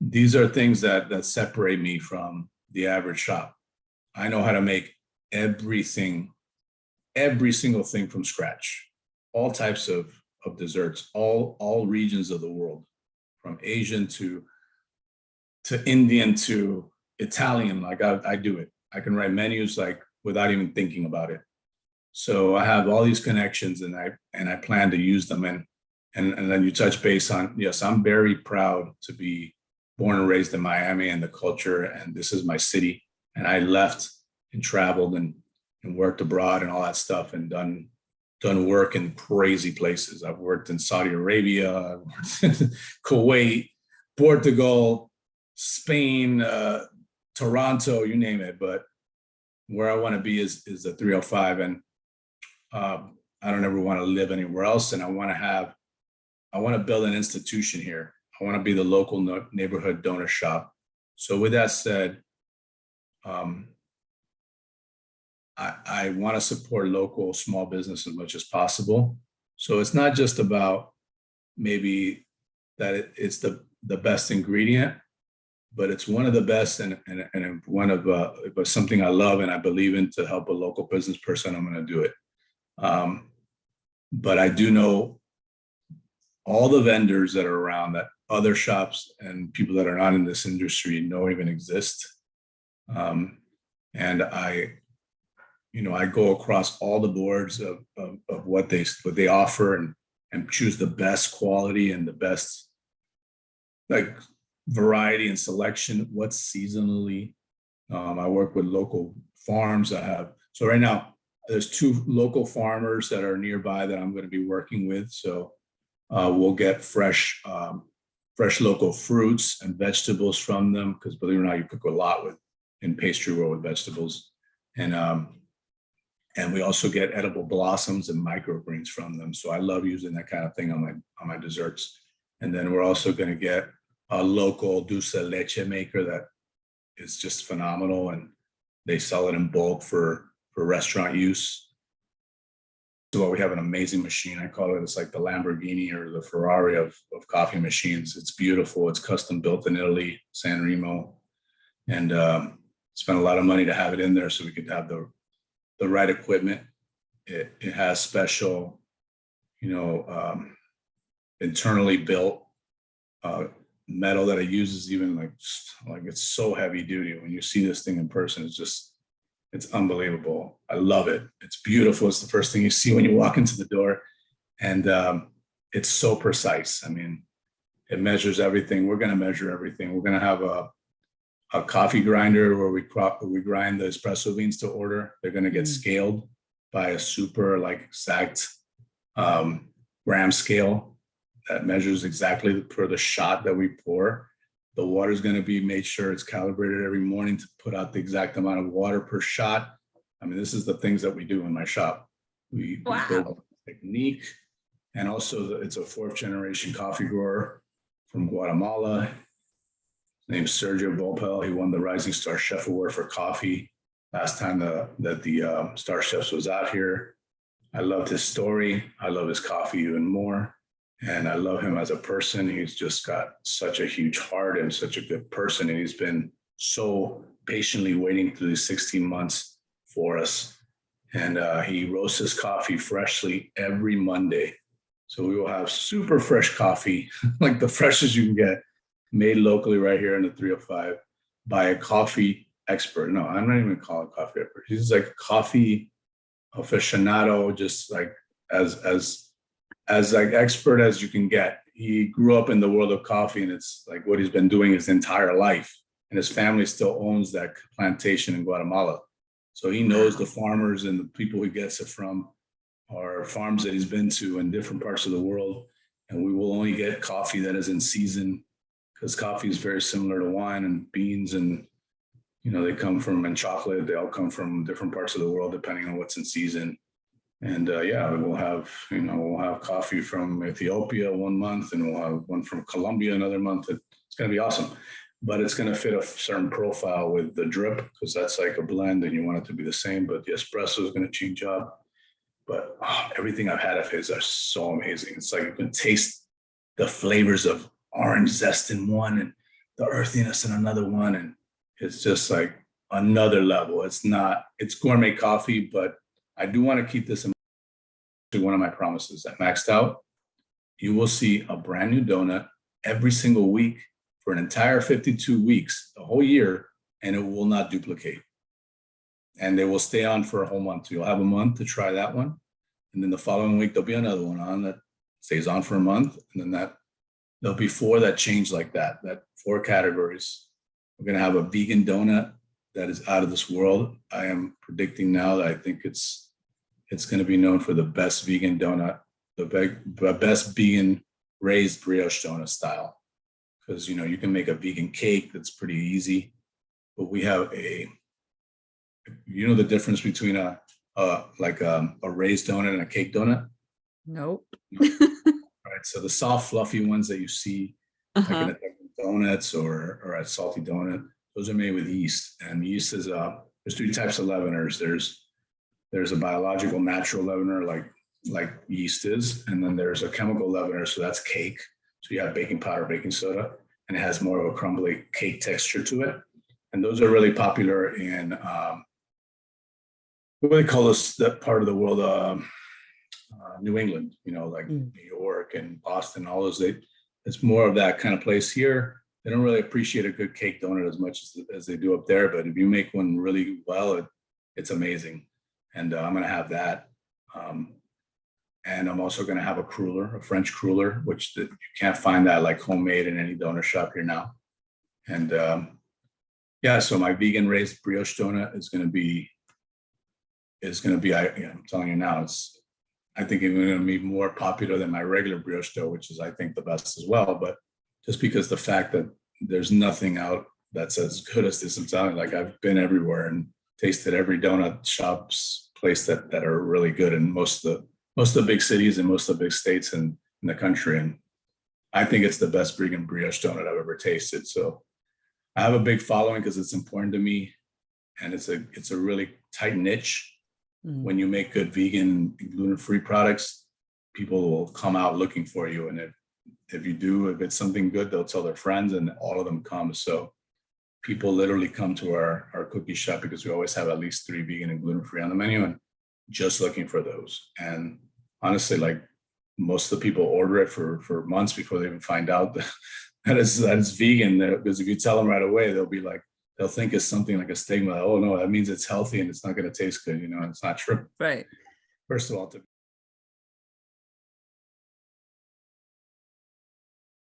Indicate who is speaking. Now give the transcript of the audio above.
Speaker 1: these are things that separate me from the average shop. I know how to make everything, every single thing from scratch, all types of desserts, all regions of the world, from Asian to Indian to Italian. Like I do it. I can write menus like without even thinking about it. So I have all these connections, and I plan to use them. And then you touch base on, yes, I'm very proud to be born and raised in Miami and the culture, and this is my city. And I left and traveled and worked abroad and all that stuff, and done work in crazy places. I've worked in Saudi Arabia, I've worked in Kuwait, Portugal, Spain, Toronto, you name it. But where I want to be is the 305, and I don't ever want to live anywhere else. And I want to build an institution here. I want to be the local neighborhood donor shop. So with that said, I want to support local small business as much as possible. So it's not just about maybe that it's the best ingredient, but it's one of the best, and one of but something I love and I believe in. To help a local business person, I'm going to do it. But I do know all the vendors that are around, that other shops and people that are not in this industry know even exist. And I go across all the boards of what they offer, and choose the best quality and the best like variety and selection. What's seasonally. I work with local farms. So right now there's 2 local farmers that are nearby that I'm going to be working with. So we'll get fresh local fruits and vegetables from them, because believe it or not, you cook a lot in pastry world with vegetables. And we also get edible blossoms and microgreens from them. So I love using that kind of thing on my desserts. And then we're also going to get a local dulce de leche maker that is just phenomenal, and they sell it in bulk for restaurant use. So we have an amazing machine. I call it, it's like the Lamborghini or the Ferrari of coffee machines. It's beautiful. It's custom built in Italy, San Remo, and spent a lot of money to have it in there so we could have the right equipment. It has special, internally built metal that it uses. Even like it's so heavy duty. When you see this thing in person, it's unbelievable. I love it. It's beautiful. It's the first thing you see when you walk into the door, and it's so precise. I mean, it measures everything. We're going to measure everything. We're going to have a coffee grinder where we grind the espresso beans to order. They're going to get scaled by a super exact gram scale that measures exactly per the shot that we pour. The water is going to be made sure it's calibrated every morning to put out the exact amount of water per shot. I mean, this is the things that we do in my shop. We build a technique, and also it's a 4th generation coffee grower from Guatemala. His name's Sergio Bopel. He won the Rising Star Chef Award for coffee last time that the Star Chefs was out here. I loved his story. I love his coffee even more. And I love him as a person. He's just got such a huge heart and such a good person. And he's been so patiently waiting through these 16 months for us. And he roasts his coffee freshly every Monday. So we will have super fresh coffee, like the freshest you can get, made locally right here in the 305 by a coffee expert. No, I'm not even calling coffee expert. He's like a coffee aficionado, just like as like expert as you can get. He grew up in the world of coffee, and it's like what he's been doing his entire life. And his family still owns that plantation in Guatemala. So he knows the farmers and the people he gets it from, are farms that he's been to in different parts of the world. And we will only get coffee that is in season, because coffee is very similar to wine and beans, and they come from, and chocolate, they all come from different parts of the world depending on what's in season. And we'll have coffee from Ethiopia one month, and we'll have one from Colombia another month. It's going to be awesome, but it's going to fit a certain profile with the drip, because that's like a blend and you want it to be the same, but the espresso is going to change up. But everything I've had of his are so amazing. It's like you can taste the flavors of orange zest in one and the earthiness in another one. And it's just like another level. It's gourmet coffee, but I do want to keep this in one of my promises at Maxed Out. You will see a brand new donut every single week for an entire 52 weeks, the whole year, and it will not duplicate. And they will stay on for a whole month. You'll have a month to try that one. And then the following week, there'll be another one on that stays on for a month. And then there'll be 4 that change like that 4 categories. We're going to have a vegan donut that is out of this world. I am predicting now that I think it's going to be known for the best vegan donut, the best vegan raised brioche donut style. Because, you can make a vegan cake that's pretty easy. But we have the difference between a raised donut and a cake donut?
Speaker 2: Nope.
Speaker 1: Right. So the soft, fluffy ones that you see like in a donuts or a salty donut, those are made with yeast. And yeast is there's 3 types of leaveners. There's a biological natural leavener like yeast is, and then there's a chemical leavener, so that's cake. So you have baking powder, baking soda, and it has more of a crumbly cake texture to it. And those are really popular in what do they call this, that part of the world, New England, like New York and Boston, all those. It's more of that kind of place here. They don't really appreciate a good cake donut as much as they do up there. But if you make one really well, it's amazing. And I'm going to have that. And I'm also going to have a French cruller, which you can't find that like homemade in any donut shop here now. And so my vegan raised brioche donut is going to be, I'm telling you now, I think it's going to be more popular than my regular brioche dough, which is, I think, the best as well. But just because the fact that there's nothing out that's as good as this, I'm telling you, like I've been everywhere and tasted every donut shop's place that are really good in most of the big cities and most of the big states in the country. And I think it's the best vegan brioche donut I've ever tasted. So I have a big following because it's important to me. And it's a really tight niche. When you make good vegan, gluten-free products, people will come out looking for you. And if it's something good, they'll tell their friends, and all of them come. So people literally come to our cookie shop because we always have at least 3 vegan and gluten-free on the menu, and just looking for those. And honestly, like most of the people order it for months before they even find out that it's vegan. Because if you tell them right away, they'll think it's something like a stigma. Oh no, that means it's healthy and it's not going to taste good. And it's not true.
Speaker 2: Right.
Speaker 1: First of all,